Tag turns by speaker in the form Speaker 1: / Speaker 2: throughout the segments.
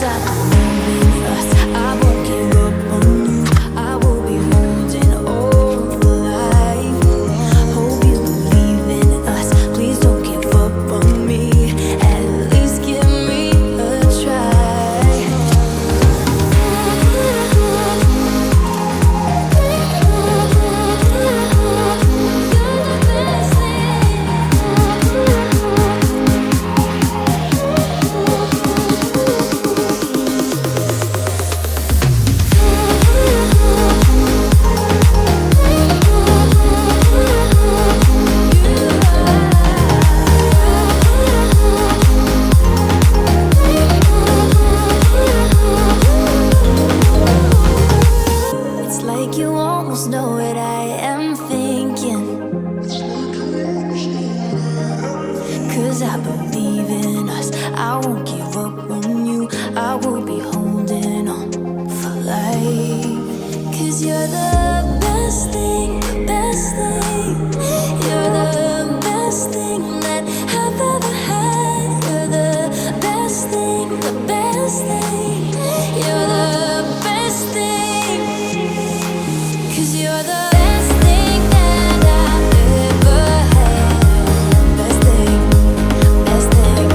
Speaker 1: I believe in us, I won't give up on you. I will be holding on for life. Hope you believe in us, please don't give up on me. At least give me a try. It's like you almost know what I am thinking, 'cause I believe in us, I won't give up on you. I will be holding on for life. 'Cause you're the best thing, best thing. You're the best thing that I've ever had. You're the best thing, the best thing. You're the best thing. 'Cause you're the best thing that I've ever had. Best thing, best thing.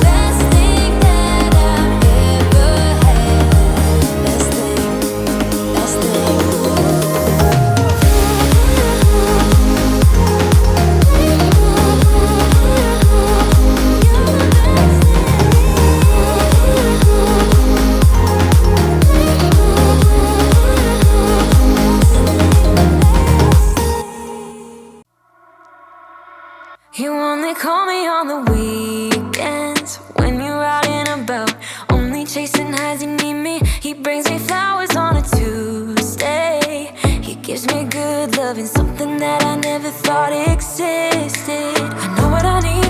Speaker 1: Best thing that I've ever had. Best thing, best thing. You only call me on the weekends when you're out and about, only chasing highs. You need me. He brings me flowers on a Tuesday. He gives me good loving, something that I never thought existed. I know what I need,